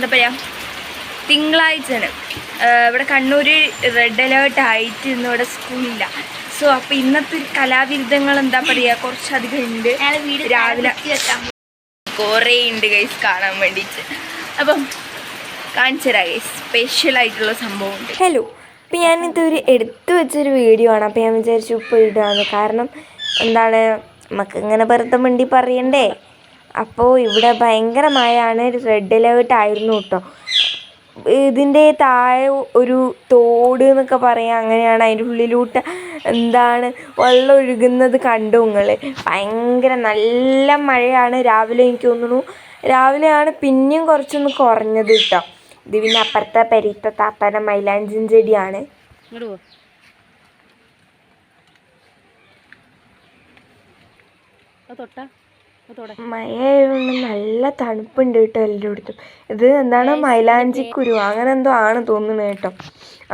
എന്താ പറയുക, തിങ്കളാഴ്ചയാണ് ഇവിടെ കണ്ണൂർ റെഡ് അലേർട്ട് ആയിട്ട് ഇന്ന് ഇവിടെ സ്കൂളില്ല. സോ അപ്പോൾ ഇന്നത്തെ കലാവിരുദ്ധങ്ങൾ എന്താ പറയുക കുറച്ചധികം ഉണ്ട്. രാവിലെ കുറേ ഉണ്ട് ഗൈസ് കാണാൻ വേണ്ടിയിട്ട്. അപ്പം കാണിച്ചു തരാം ഗൈസ്, സ്പെഷ്യലായിട്ടുള്ള സംഭവം ഉണ്ട്. ഹലോ, അപ്പോൾ ഞാനിതൊരു എടുത്തു വെച്ചൊരു വീഡിയോ ആണ്. അപ്പോൾ ഞാൻ വിചാരിച്ചു ഇപ്പോൾ ഇടാന്ന്. കാരണം എന്താണ്, നമുക്ക് ഇങ്ങനെ വെറുതെ മിണ്ടി പറയണ്ടേ. അപ്പോൾ ഇവിടെ ഭയങ്കര മഴയാണ്, റെഡ് അലേർട്ട് ആയിരുന്നു കേട്ടോ. ഇതിൻ്റെ താഴെ ഒരു തോട് എന്നൊക്കെ പറയാം, അങ്ങനെയാണ്. അതിൻ്റെ ഉള്ളിലൂട്ട് എന്താണ് വെള്ളം ഒഴുകുന്നത് കണ്ടു നിങ്ങൾ. ഭയങ്കര നല്ല മഴയാണ്. രാവിലെ എനിക്ക് തോന്നുന്നു, രാവിലെയാണ് പിന്നെയും കുറച്ചൊന്ന് കുറഞ്ഞത് കേട്ടോ. ഇത് പിന്നെ അപ്പുറത്തെ പെരീത്ത താത്താൻ്റെ മൈലാഞ്ചിൻ ചെടിയാണ്. മഴയായതുകൊണ്ട് നല്ല തണുപ്പുണ്ട് കേട്ടോ എല്ലായിടത്തും. ഇത് എന്താണ് മൈലാഞ്ചിക്കുരു അങ്ങനെ എന്തോ ആണ് തോന്നുന്നത് കേട്ടോ.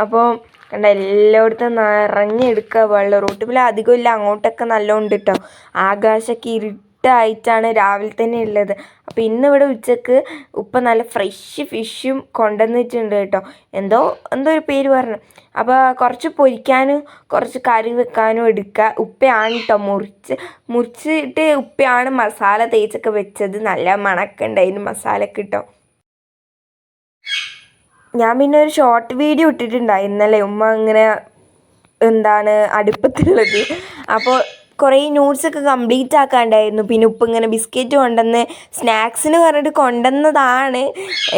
അപ്പോൾ കണ്ട എല്ലായിടത്തും നിറഞ്ഞെടുക്കുക വെള്ളം. റോട്ടിൽ അധികം ഇല്ല, അങ്ങോട്ടൊക്കെ നല്ലോണം ഉണ്ട് കേട്ടോ. ആകാശമൊക്കെ ഇരുട്ടായിട്ടാണ് രാവിലെ തന്നെ ഉള്ളത്. അപ്പോൾ ഇന്നിവിടെ ഉച്ചക്ക് ഉപ്പ നല്ല ഫ്രഷ് ഫിഷും കൊണ്ടുവന്നിട്ടുണ്ട് കേട്ടോ. എന്തോ ഒരു പേര് പറഞ്ഞു. അപ്പോൾ കുറച്ച് പൊരിക്കാനും കുറച്ച് കറി വെക്കാനും എടുക്കുക. ഉപ്പയാണ് കേട്ടോ മുറിച്ചിട്ട് ഉപ്പയാണ് മസാല തേച്ചൊക്കെ വെച്ചത്. നല്ല മണക്കുണ്ട് അതിന് മസാലയൊക്കെ ഇട്ടോ. ഞാൻ പിന്നെ ഒരു ഷോർട്ട് വീഡിയോ ഇട്ടിട്ടുണ്ടായി ഇന്നലെ, ഉമ്മ ഇങ്ങനെ എന്താണ് അടുപ്പത്തുള്ളത്. അപ്പോൾ കുറേ നോട്ട്സൊക്കെ കംപ്ലീറ്റ് ആക്കാണ്ടായിരുന്നു. പിന്നെ ഉപ്പ് ഇങ്ങനെ ബിസ്ക്കറ്റ് കൊണ്ടുവന്ന് സ്നാക്സിന് പറഞ്ഞിട്ട് കൊണ്ടുവന്നതാണ്.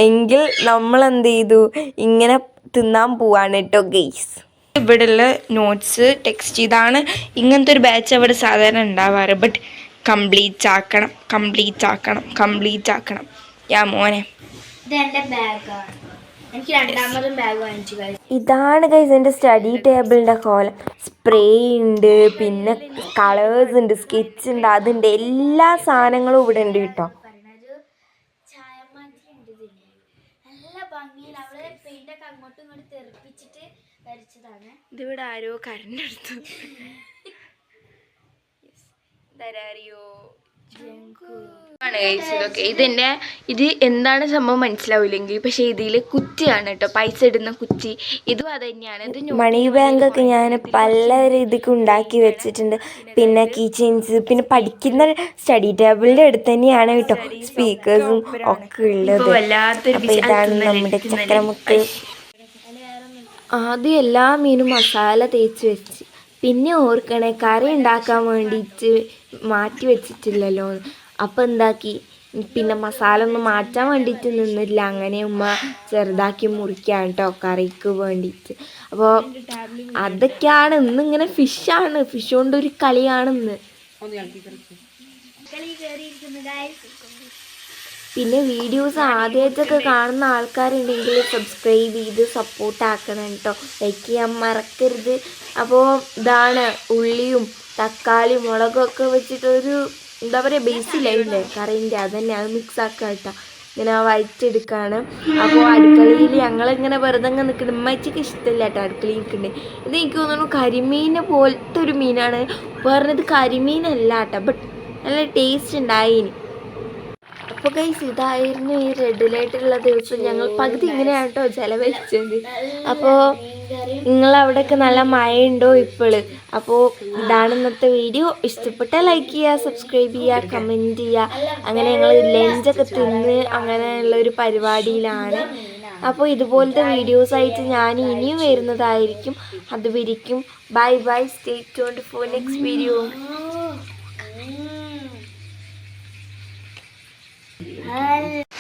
എങ്കിൽ നമ്മളെന്ത് ചെയ്തു, ഇങ്ങനെ തിന്നാൻ പോവാണ് കേട്ടോ ഗെയ്സ്. ഇവിടെയുള്ള നോട്ട്സ് ടെക്സ്റ്റ് ഇതാണ്. ഇങ്ങനത്തെ ഒരു ബാച്ച് അവിടെ സാധാരണ ഉണ്ടാവാറ്. ബട്ട് കംപ്ലീറ്റ് ആക്കണം. യാ മോനെ, ഇതാണ് ഗൈസ് എൻ്റെ സ്റ്റഡി ടേബിളിൻ്റെ കോലം. സ്പ്രേ ഉണ്ട്, പിന്നെ കളേഴ്സ് ഉണ്ട്, സ്കെച്ച് ഉണ്ട്, അതുണ്ട്, എല്ലാ സാധനങ്ങളും ഇവിടെ ഉണ്ട് കേട്ടോ. ഇതിവിടെ ആരോ കറണ്ട് എടുത്തു തരാറിയോ ഇത് എന്താണ് സംഭവം മനസ്സിലാവില്ലെങ്കിൽ, പക്ഷെ ഇതിൽ കുറ്റിയാണ് കേട്ടോ, പൈസ ഇടുന്ന കുറ്റി. ഇതും അത് തന്നെയാണ്. ഇത് മണി ബാങ്കൊക്കെ ഞാൻ പല രീതിക്ക് ഉണ്ടാക്കി വെച്ചിട്ടുണ്ട്. പിന്നെ കീ ചെയിൻസ്, പിന്നെ പഠിക്കുന്ന സ്റ്റഡി ടേബിളിൻ്റെ അടുത്ത് തന്നെയാണ് കേട്ടോ സ്പീക്കേഴ്സും ഒക്കെ ഉള്ളത്. അപ്പോൾ ഇതാണ് നമ്മുടെ ചക്രമുക്ക്. ആദ്യം എല്ലാ മീനും മസാല തേച്ച് വെച്ച്, പിന്നെ ഓർക്കണേ കറി ഉണ്ടാക്കാൻ വേണ്ടിയിട്ട് മാറ്റി വെച്ചിട്ടില്ലല്ലോ. അപ്പോൾ എന്താക്കി, പിന്നെ മസാല ഒന്നും മാറ്റാൻ വേണ്ടിയിട്ട് നിന്നില്ല. അങ്ങനെ ഉമ്മ ചെറുതാക്കി മുറിക്കാൻ കേട്ടോ കറിക്ക് വേണ്ടിയിട്ട്. അപ്പോൾ അതൊക്കെയാണ് ഇന്നിങ്ങനെ ഫിഷാണ്, ഫിഷ് കൊണ്ടൊരു കളിയാണിന്ന്. പിന്നെ വീഡിയോസ് ആദ്യമായിട്ടൊക്കെ കാണുന്ന ആൾക്കാരുണ്ടെങ്കിൽ സബ്സ്ക്രൈബ് ചെയ്ത് സപ്പോർട്ടാക്കണം കേട്ടോ, ലൈക്ക് ചെയ്യാൻ മറക്കരുത്. അപ്പോൾ ഇതാണ് ഉള്ളിയും തക്കാളിയും മുളകൊക്കെ വെച്ചിട്ടൊരു എന്താ പറയുക ബേസിലായില്ലേ കറീൻ്റെ, അതന്നെ അത് മിക്സ് ആക്കുക കേട്ടോ. ഇങ്ങനെ വഴറ്റെടുക്കുകയാണ്. അപ്പോൾ അടുക്കളയിൽ ഞങ്ങളിങ്ങനെ വെറുതെ അങ്ങ് നിൽക്കുന്നത്. ഉമ്മച്ചിക്ക് ഇഷ്ടമില്ല കേട്ടോ അടുക്കളയിൽ നിൽക്കുന്നത്. ഇത് എനിക്ക് തോന്നുന്നു കരിമീനെ പോലത്തെ ഒരു മീനാണ് പറഞ്ഞത്. കരിമീനല്ല കേട്ടോ, ബട്ട് നല്ല ടേസ്റ്റ് ഉണ്ടായിന്. അപ്പോൾ ഗൈസ് ഇതായിരുന്നു ഈ റെഡ് അലേർട്ടുള്ള ദിവസം. ഞങ്ങൾ പകുതി ഇങ്ങനെയാണ് കേട്ടോ ചിലവഴിച്ചത്. അപ്പോൾ നിങ്ങളവിടെയൊക്കെ നല്ല മഴയുണ്ടോ ഇപ്പോൾ? അപ്പോൾ ഇതാണ് ഇന്നത്തെ വീഡിയോ. ഇഷ്ടപ്പെട്ടാൽ ലൈക്ക് ചെയ്യുക, സബ്സ്ക്രൈബ് ചെയ്യുക, കമൻറ്റ് ചെയ്യുക. അങ്ങനെ ഞങ്ങൾ ലഞ്ചൊക്കെ തിന്ന് അങ്ങനെയുള്ളൊരു പരിപാടിയിലാണ്. അപ്പോൾ ഇതുപോലത്തെ വീഡിയോസായിട്ട് ഞാൻ ഇനിയും വരുന്നതായിരിക്കും. അതുവരെയും bye bye, stay tuned for next video. Hi.